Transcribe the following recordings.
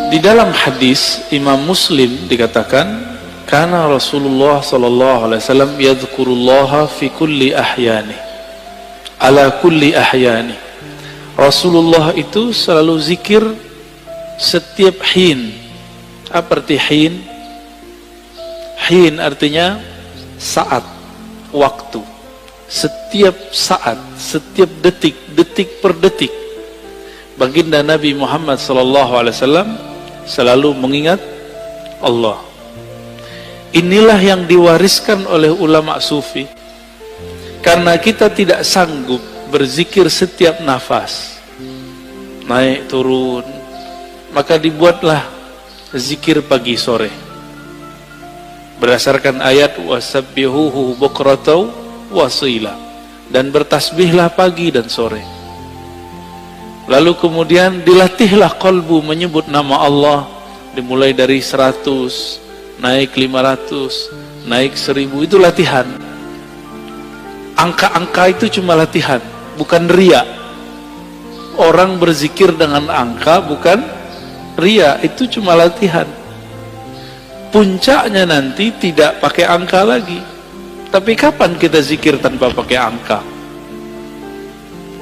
Di dalam hadis Imam Muslim dikatakan, karena Rasulullah sallallahu alaihi wasallam yadhkurullaha fi kulli ahyani, ala kulli ahyani. Rasulullah itu selalu zikir setiap hin. Apa arti hin? Hin artinya saat, waktu. Setiap saat, setiap detik, detik per detik. Baginda Nabi Muhammad sallallahu alaihi wasallam selalu mengingat Allah. Inilah yang diwariskan oleh ulama sufi. Karena kita tidak sanggup berzikir setiap nafas, naik turun, maka dibuatlah zikir pagi sore. Berdasarkan ayat wasabbihuhu bukratan wasila, dan bertasbihlah pagi dan sore. Lalu kemudian dilatihlah qalbu menyebut nama Allah, dimulai dari 100, naik 500, naik 1000, itu latihan. Angka-angka itu cuma latihan, bukan ria. Orang berzikir dengan angka bukan ria, itu cuma latihan. Puncaknya nanti tidak pakai angka lagi. Tapi kapan kita zikir tanpa pakai angka?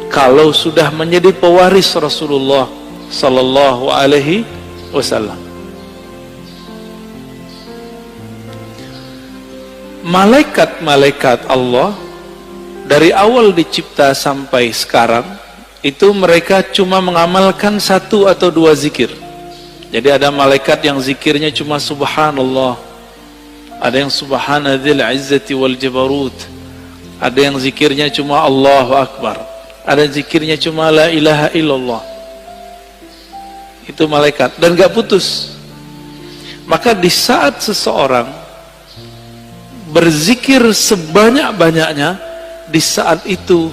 Kalau sudah menjadi pewaris Rasulullah sallallahu alaihi wasallam. Malaikat-malaikat Allah dari awal dicipta sampai sekarang itu mereka cuma mengamalkan 1 atau 2 zikir. Jadi ada malaikat yang zikirnya cuma subhanallah, ada yang subhanadzil izzati wal jabarut, ada yang zikirnya cuma Allahu akbar, ada yang zikirnya cuma la ilaha illallah. Itu malaikat, dan gak putus. Maka di saat seseorang berzikir sebanyak-banyaknya, di saat itu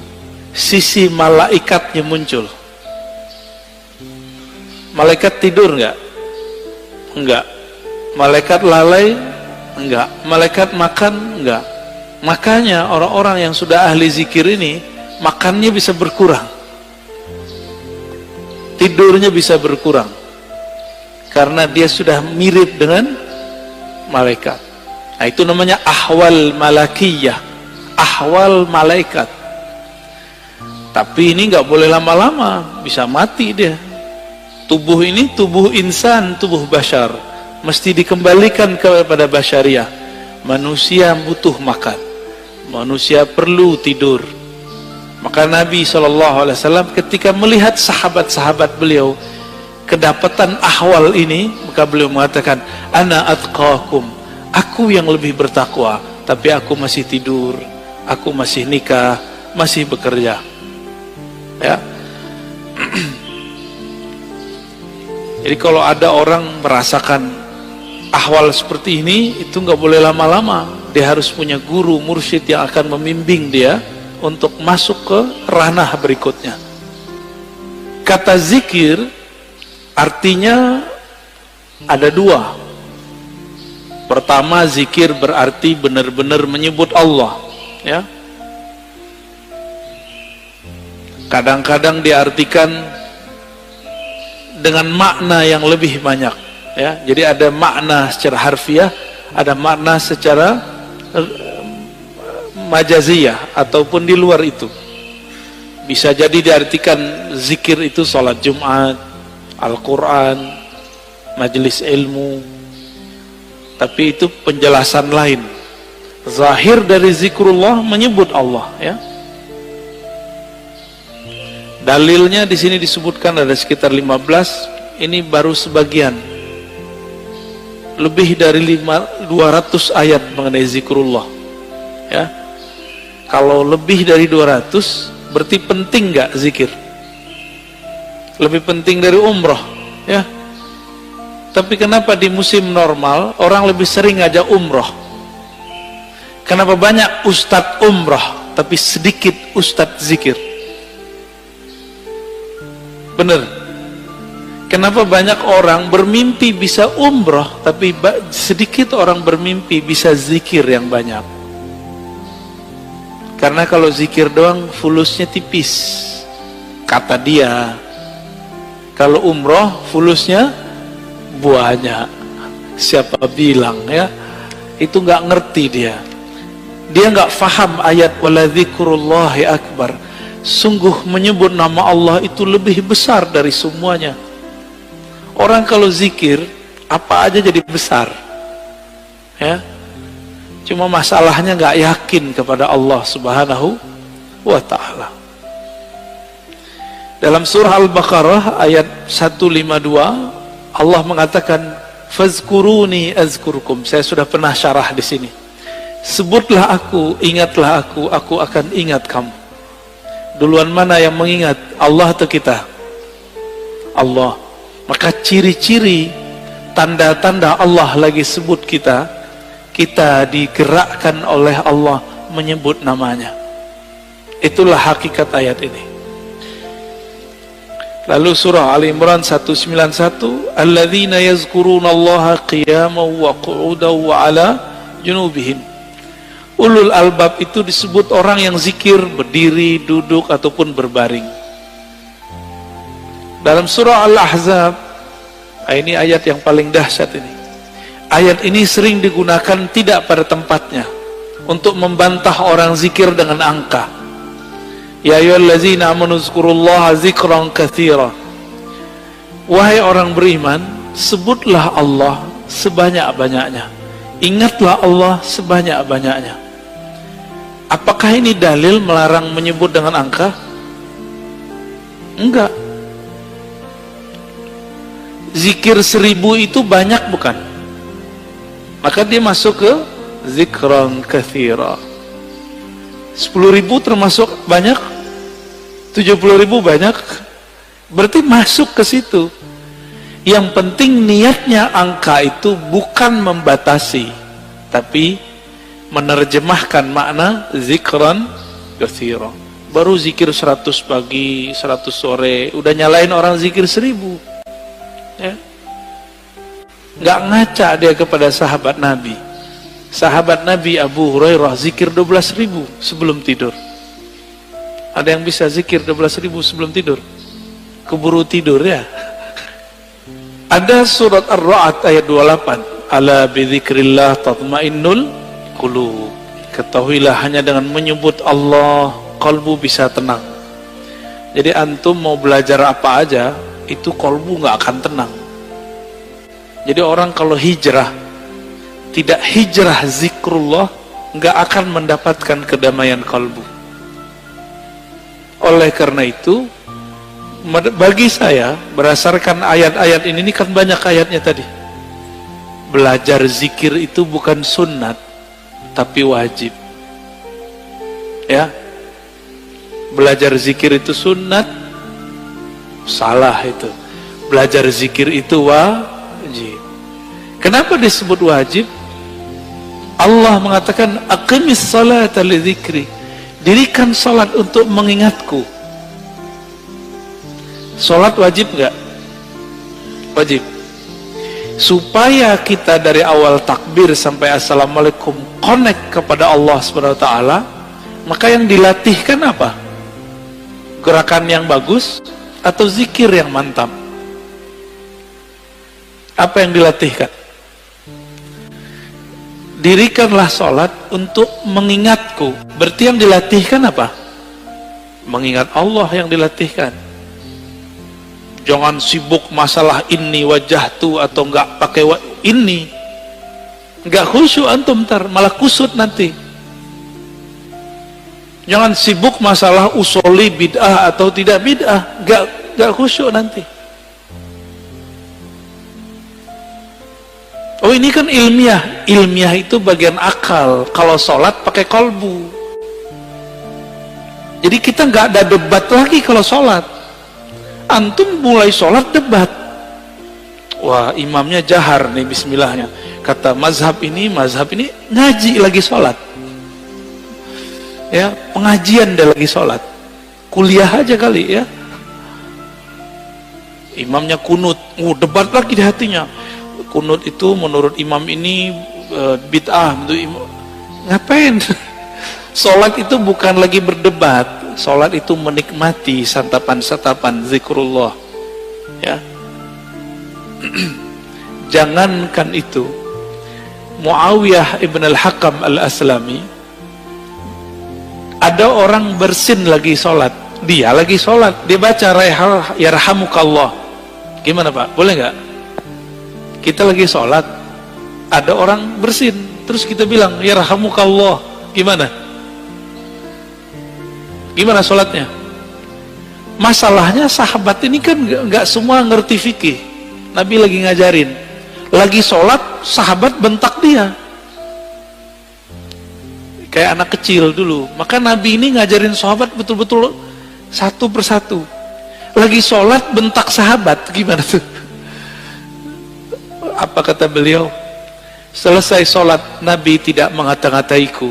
sisi malaikatnya muncul. Malaikat tidur enggak? Enggak. Malaikat lalai? Enggak. Malaikat makan? Enggak. Makanya orang-orang yang sudah ahli zikir ini makannya bisa berkurang, tidurnya bisa berkurang, karena dia sudah mirip dengan malaikat. Nah, itu namanya ahwal malakiyah, ahwal malaikat. Tapi ini nggak boleh lama-lama, bisa mati dia. Tubuh ini tubuh insan, tubuh bashar, mesti dikembalikan kepada basyariah. Manusia butuh makan, manusia perlu tidur. Maka Nabi SAW ketika melihat sahabat-sahabat beliau kedapatan ahwal ini, maka beliau mengatakan, ana atqakum, aku yang lebih bertakwa, tapi aku masih tidur, aku masih nikah, masih bekerja. Ya. Jadi kalau ada orang merasakan ahwal seperti ini, itu nggak boleh lama-lama. Dia harus punya guru, mursyid yang akan membimbing dia untuk masuk ke ranah berikutnya. Kata zikir artinya ada 2. Pertama, zikir berarti benar-benar menyebut Allah, ya. Kadang-kadang diartikan dengan makna yang lebih banyak, ya. Jadi ada makna secara harfiah, ada makna secara majaziyah ataupun di luar itu. Bisa jadi diartikan zikir itu salat Jumat, Al-Quran, majelis ilmu. Tapi itu penjelasan lain. Zahir dari zikrullah menyebut Allah, ya. Dalilnya di sini disebutkan ada sekitar 15. Ini baru sebagian. Lebih dari 200 ayat mengenai zikrullah, ya. Kalau lebih dari 200 berarti penting nggak zikir? Lebih penting dari umroh, ya. Tapi kenapa di musim normal orang lebih sering ngajak umroh? Kenapa banyak ustadz umroh tapi sedikit ustadz zikir? Bener. Kenapa banyak orang bermimpi bisa umroh tapi sedikit orang bermimpi bisa zikir yang banyak? Karena kalau zikir doang fulusnya tipis, kata dia. Kalau umroh fulusnya buahnya. Siapa bilang ya? Itu nggak ngerti dia. Dia nggak faham ayat waladzikrullahi akbar. Sungguh menyebut nama Allah itu lebih besar dari semuanya. Orang kalau zikir apa aja jadi besar, ya. Cuma masalahnya nggak yakin kepada Allah Subhanahu wa Ta'ala. Dalam surah Al-Baqarah ayat 152 Allah mengatakan fazkuruni azkurkum. Saya sudah pernah syarah di sini. Sebutlah aku, ingatlah aku akan ingat kamu. Duluan mana yang mengingat? Allah atau kita? Allah. Maka ciri-ciri, tanda-tanda Allah lagi sebut kita, kita digerakkan oleh Allah menyebut namanya. Itulah hakikat ayat ini. Lalu surah Ali Imran 191, alladzina yazkurunallaha qiyaman wa qu'udan wa 'ala junubihim. Ulul albab itu disebut orang yang zikir berdiri, duduk ataupun berbaring. Dalam surah Al-Ahzab, ini ayat yang paling dahsyat ini. Ayat ini sering digunakan tidak pada tempatnya untuk membantah orang zikir dengan angka. Ya ayyuhallazina amanu zkurullaha zikran katsira. Wahai orang beriman, sebutlah Allah sebanyak-banyaknya. Ingatlah Allah sebanyak-banyaknya. Apakah ini dalil melarang menyebut dengan angka? Enggak. Zikir 1000 itu banyak bukan? Maka dia masuk ke zikran katsira. 10.000 termasuk banyak? 70.000 banyak? Berarti masuk ke situ. Yang penting niatnya angka itu bukan membatasi, tapi menerjemahkan makna zikran katsira. Baru zikir 100 pagi, 100 sore, udah nyalain orang zikir 1000. Ya. Nggak ngaca dia kepada sahabat Nabi. Sahabat Nabi Abu Hurairah zikir 12.000 sebelum tidur. Ada yang bisa zikir 12.000 sebelum tidur? Keburu tidur ya. Ada surat Ar-Ra'd ayat 28. Ala bidzikrillah tatmainnul qulub. Ketahuilah hanya dengan menyebut Allah kalbu bisa tenang. Jadi antum mau belajar apa aja, itu kalbu nggak akan tenang. Jadi orang kalau hijrah, tidak hijrah zikrullah, nggak akan mendapatkan kedamaian kalbu. Oleh karena itu, bagi saya, berdasarkan ayat-ayat ini kan banyak ayatnya tadi. Belajar zikir itu bukan sunnat, tapi wajib. Ya, belajar zikir itu sunnat, salah itu. Belajar zikir itu wajib. Kenapa disebut wajib? Allah mengatakan aqimis salata lidzikri. Dirikan salat untuk mengingatku. Salat wajib enggak? Wajib. Supaya kita dari awal takbir sampai assalamualaikum connect kepada Allah Subhanahu wa taala, maka yang dilatihkan apa? Gerakan yang bagus atau zikir yang mantap? Apa yang dilatihkan? Dirikanlah sholat untuk mengingatku. Berarti yang dilatihkan apa? Mengingat Allah yang dilatihkan. Jangan sibuk masalah ini wajahtu atau enggak pakai ini. Enggak khusyuk antum ntar, malah kusut nanti. Jangan sibuk masalah usoli bid'ah atau tidak bid'ah, enggak khusyuk nanti. Oh ini kan ilmiah. Ilmiah itu bagian akal. Kalau sholat pakai kolbu. Jadi kita nggak ada debat lagi kalau sholat. Antum mulai sholat debat. Wah imamnya jahar nih bismillahnya. Kata mazhab ini ngaji lagi sholat. Ya pengajian dia lagi sholat. Kuliah aja kali ya. Imamnya kunut. Debat lagi di hatinya. Kunut itu menurut imam ini bid'ah. Ngapain? Sholat itu bukan lagi berdebat. Sholat itu menikmati santapan-santapan zikrullah. Ya. Jangankan itu, Muawiyah ibn al-Hakam al-Aslami, ada orang bersin lagi sholat, dia lagi sholat, dia baca yarhamukallah. Gimana Pak? Boleh nggak? Kita lagi sholat, ada orang bersin, terus kita bilang yarhamukallah, gimana? Gimana sholatnya? Masalahnya sahabat ini kan nggak semua ngerti fikih. Nabi lagi ngajarin, lagi sholat, sahabat bentak dia kayak anak kecil dulu. Maka Nabi ini ngajarin sahabat betul-betul satu persatu. Lagi sholat bentak sahabat, gimana tuh? Apa kata beliau? Selesai sholat, Nabi tidak mengata-ngataiku.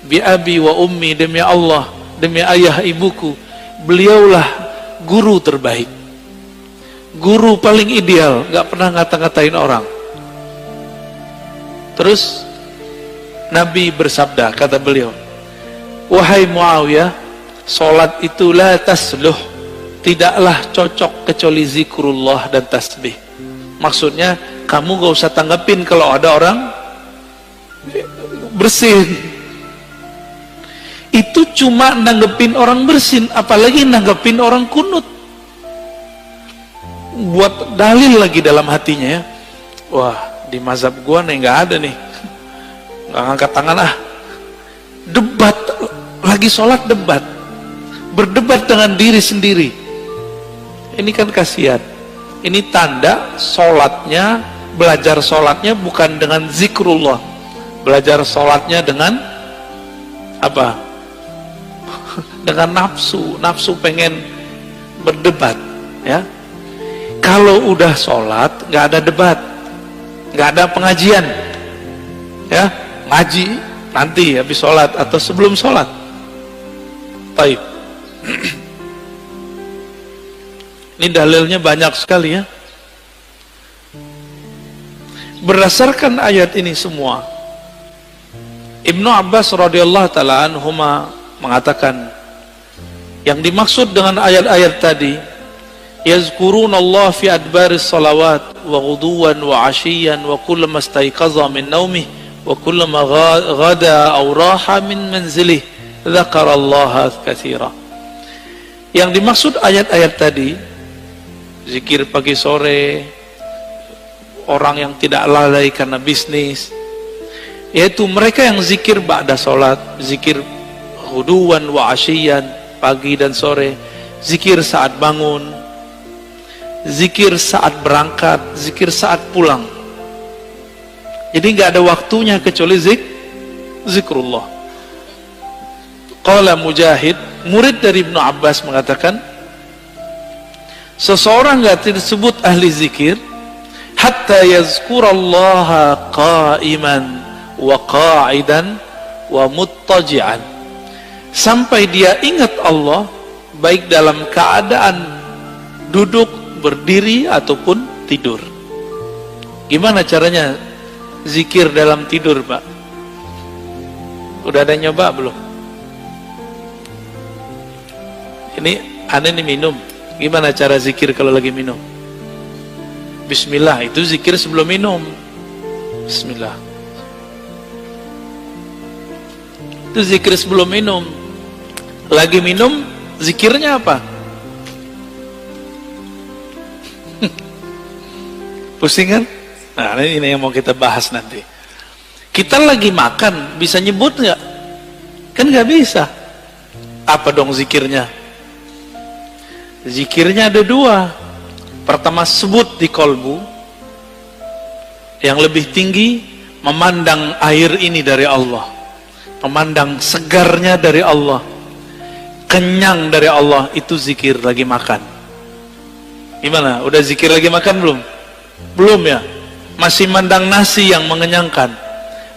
Bi abi wa ummi, demi Allah, demi ayah ibuku, beliaulah guru terbaik, guru paling ideal, gak pernah ngata-ngatain orang. Terus Nabi bersabda, kata beliau, wahai Muawiyah, sholat itu la tasluh, tidaklah cocok kecuali zikrullah dan tasbih. Maksudnya kamu gak usah tanggapin kalau ada orang bersin. Itu cuma nanggepin orang bersin, apalagi nanggepin orang kunut. Buat dalil lagi dalam hatinya ya, wah di mazhab gua nih nggak ada nih, nggak ngangkat tangan ah. Debat, lagi sholat debat, berdebat dengan diri sendiri. Ini kan kasihan. Ini tanda sholatnya, belajar sholatnya bukan dengan zikrullah, belajar sholatnya dengan apa? Dengan nafsu pengen berdebat ya. Kalau udah sholat nggak ada debat, nggak ada pengajian ya, ngaji nanti habis sholat atau sebelum sholat. Baik. Ini dalilnya banyak sekali ya. Berdasarkan ayat ini semua, Ibnu Abbas radhiyallahu taala anhuma mengatakan, yang dimaksud dengan ayat-ayat tadi, yazkurunallah fi adbaris salawat wa ghuduwan wa ashiyan wa kullama istayqaza min naumih wa kullama ghada aw raha min manzilih dzakarallaha katsira. Yang dimaksud ayat-ayat tadi, zikir pagi sore, orang yang tidak lalai karena bisnis, yaitu mereka yang zikir ba'da salat, zikir ghuduwan wa ashiyan, pagi dan sore, zikir saat bangun, zikir saat berangkat, zikir saat pulang. Jadi nggak ada waktunya kecuali zikrullah. Qala Mujahid, murid dari Ibnu Abbas, mengatakan, seseorang nggak disebut ahli zikir hatta yazkurallaha qa'iman wa qa'idan wa muttaji'an, sampai dia ingat Allah baik dalam keadaan duduk, berdiri ataupun tidur. Gimana caranya zikir dalam tidur, Pak? Udah ada nyoba belum? Ini aneh nih minum. Gimana cara zikir kalau lagi minum? Bismillah, itu zikir sebelum minum. Bismillah. Itu zikir sebelum minum. Lagi minum, zikirnya apa? Pusing kan? Nah, ini yang mau kita bahas nanti. Kita lagi makan, bisa nyebut nggak? Kan nggak bisa. Apa dong zikirnya? Zikirnya ada dua. Pertama, sebut di kolbu. Yang lebih tinggi, memandang air ini dari Allah, memandang segarnya dari Allah, kenyang dari Allah. Itu zikir lagi makan. Gimana? Udah zikir lagi makan belum? Belum ya? Masih memandang nasi yang mengenyangkan,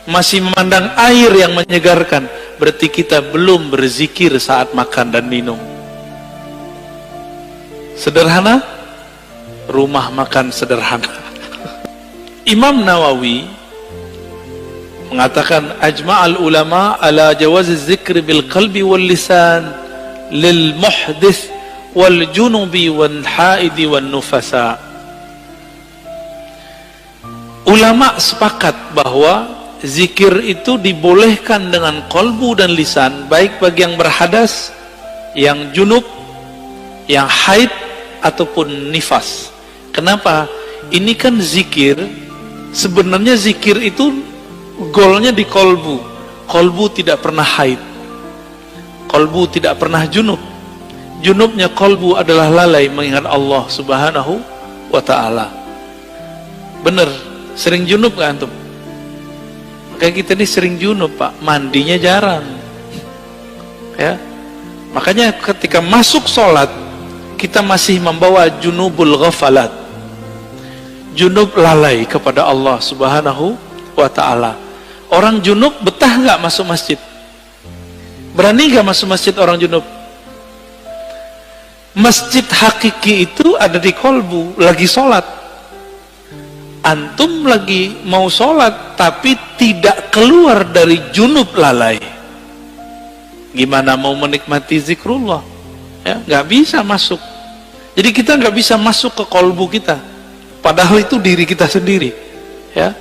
masih memandang air yang menyegarkan. Berarti kita belum berzikir saat makan dan minum. Sederhana, rumah makan sederhana. Imam Nawawi mengatakan, ajma'al ulama ala jawazi zikri bil qalbi wal lisan lil muhdith wal junubi wal haidi wal nufasa. Ulama sepakat bahwa zikir itu dibolehkan dengan kolbu dan lisan, baik bagi yang berhadas, yang junub, yang haid, ataupun nifas. Kenapa? Ini kan zikir, sebenarnya zikir itu golnya di kolbu. Kolbu tidak pernah haid, kolbu tidak pernah junub. Junubnya kolbu adalah lalai mengingat Allah subhanahu wa ta'ala. Bener, sering junub gak antum? Kayak kita ini sering junub Pak, mandinya jarang ya. Makanya ketika masuk sholat, kita masih membawa junubul ghafalat, junub lalai kepada Allah subhanahu wa ta'ala. Orang junub betah gak masuk masjid? Berani gak masuk masjid orang junub? Masjid hakiki itu ada di kolbu, lagi sholat. Antum lagi mau sholat tapi tidak keluar dari junub lalai, gimana mau menikmati zikrullah? Ya, nggak bisa masuk. Jadi kita nggak bisa masuk ke kolbu kita, padahal itu diri kita sendiri ya.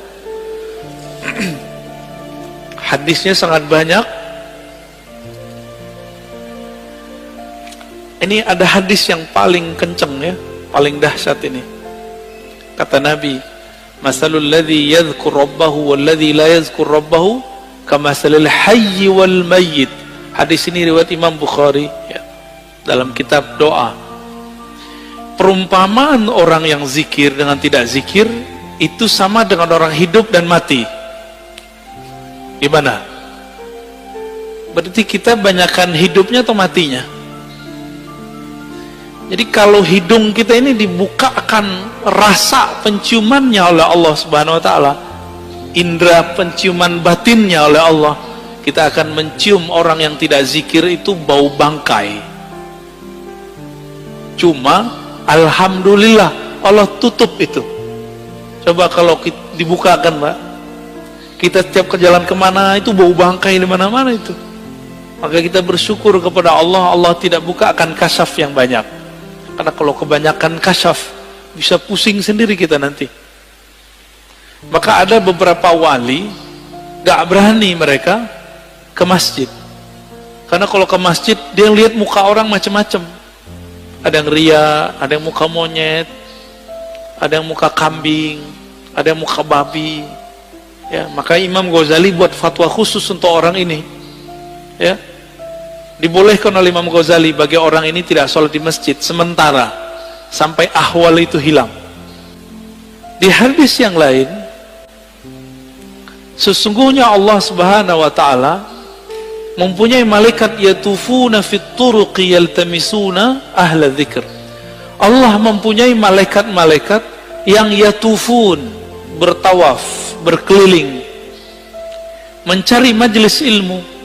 Hadisnya sangat banyak. Ini ada hadis yang paling kenceng ya, paling dahsyat ini. Kata Nabi, masalul ladzi yadhkur rabbahu wal ladzi la yadhkur rabbahu kamasalil hayy wal mayyit. Hadis ini riwayat Imam Bukhari ya, dalam kitab doa. Perumpamaan orang yang zikir dengan tidak zikir itu sama dengan orang hidup dan mati. Gimana? Berarti kita banyakkan hidupnya atau matinya? Jadi kalau hidung kita ini dibukakan rasa penciumannya oleh Allah subhanahu wa ta'ala, indera penciuman batinnya oleh Allah, kita akan mencium orang yang tidak zikir itu bau bangkai. Cuma alhamdulillah Allah tutup itu. Coba kalau dibukakan Mbak, kita setiap ke jalan kemana itu bau bangkai di mana-mana itu. Maka kita bersyukur kepada Allah, Allah tidak bukakan kasyaf yang banyak. Karena kalau kebanyakan kasyaf bisa pusing sendiri kita nanti. Maka ada beberapa wali gak berani mereka ke masjid, karena kalau ke masjid dia lihat muka orang macam-macam. Ada yang ria, ada yang muka monyet, ada yang muka kambing, ada yang muka babi ya. Maka Imam Ghazali buat fatwa khusus untuk orang ini ya. Dibolehkan oleh Imam Ghazali bagi orang ini tidak sholat di masjid sementara sampai ahwal itu hilang. Di hadis yang lain, sesungguhnya Allah subhanahu wa ta'ala mempunyai malaikat yatufuna fit turuqi yaltamisuna ahla dzikr. Allah mempunyai malaikat-malaikat yang yatufun, bertawaf, berkeliling, mencari majelis ilmu.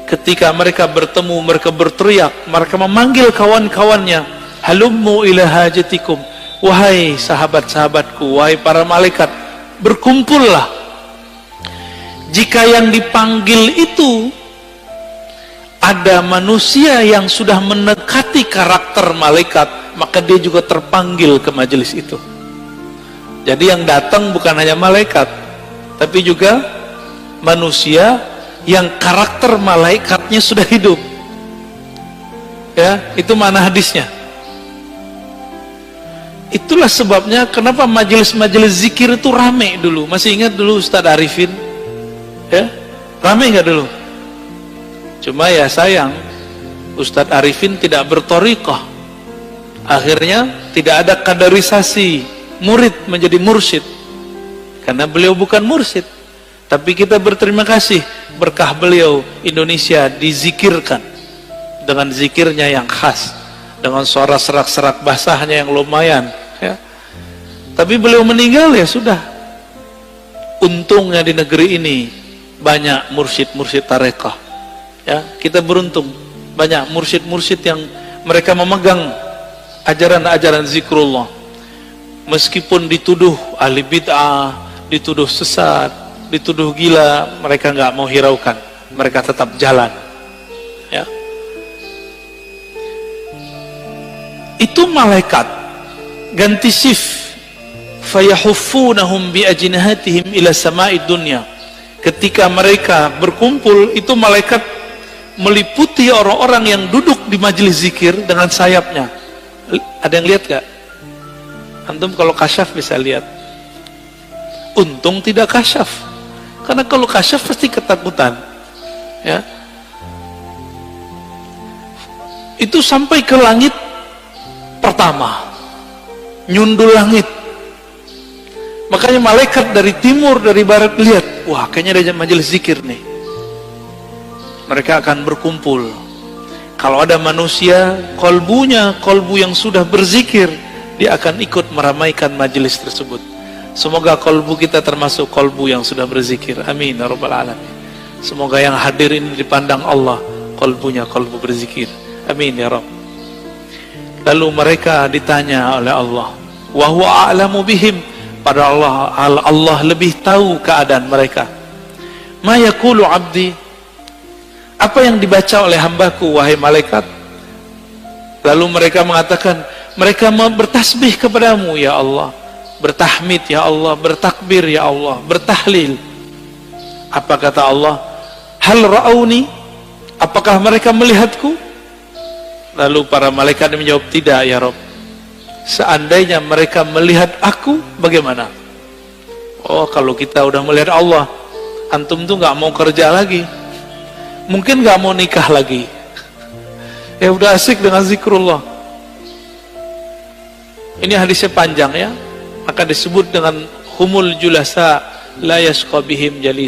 Ketika mereka bertemu, mereka berteriak, mereka memanggil kawan-kawannya, halummu ila hajatikum, wahai sahabat-sahabatku, wahai para malaikat, berkumpullah. Jika yang dipanggil itu ada manusia yang sudah mendekati karakter malaikat, maka dia juga terpanggil ke majelis itu. Jadi yang datang bukan hanya malaikat, tapi juga manusia yang karakter malaikatnya sudah hidup ya. Itu mana hadisnya. Itulah sebabnya kenapa majelis-majelis zikir itu rame dulu. Masih ingat dulu Ustadz Arifin ya, rame nggak dulu? Cuma ya sayang, Ustadz Arifin tidak berthariqah, akhirnya tidak ada kaderisasi murid menjadi mursyid karena beliau bukan mursyid. Tapi kita berterima kasih, berkah beliau Indonesia dizikirkan dengan zikirnya yang khas, dengan suara serak-serak basahnya yang lumayan ya. Tapi beliau meninggal ya sudah. Untungnya di negeri ini banyak mursyid-mursyid tarekah ya. Kita beruntung banyak mursyid-mursyid yang mereka memegang ajaran-ajaran zikrullah, meskipun dituduh ahli bid'ah, dituduh sesat, dituduh gila, mereka nggak mau hiraukan, mereka tetap jalan ya. Itu malaikat ganti shift fayahuffunahum biajnihatihim ila sama'id dunya. Ketika mereka berkumpul, itu malaikat meliputi orang-orang yang duduk di majelis zikir dengan sayapnya. Ada yang lihat gak? Antum kalau kasyaf bisa lihat. Untung tidak kasyaf, karena kalau kasyaf pasti ketakutan, ya. Itu sampai ke langit pertama, nyundul langit. Makanya malaikat dari timur, dari barat lihat, wah kayaknya ada majelis zikir nih. Mereka akan berkumpul. Kalau ada manusia, kolbunya kolbu yang sudah berzikir, dia akan ikut meramaikan majelis tersebut. Semoga kolbu kita termasuk kolbu yang sudah berzikir. Amin ya rabbal alamin. Semoga yang hadir ini dipandang Allah, kolbunya kolbu berzikir. Amin ya rabb. Lalu mereka ditanya oleh Allah, wa huwa a'lamu bihim, pada Allah lebih tahu keadaan mereka. Ma yaqulu abdi, apa yang dibaca oleh hambaku wahai malaikat? Lalu mereka mengatakan, mereka bertasbih kepadamu ya Allah, bertahmid ya Allah, bertakbir ya Allah, bertahlil. Apa kata Allah? Hal ra'auni, apakah mereka melihatku? Lalu para malaikat menjawab, tidak ya Rabb. Seandainya mereka melihat aku, bagaimana? Oh, kalau kita udah melihat Allah, antum tuh gak mau kerja lagi, mungkin gak mau nikah lagi, ya udah asik dengan zikrullah. Ini hadisnya panjang ya, maka disebut dengan humul julasa la yasqa bihim jali.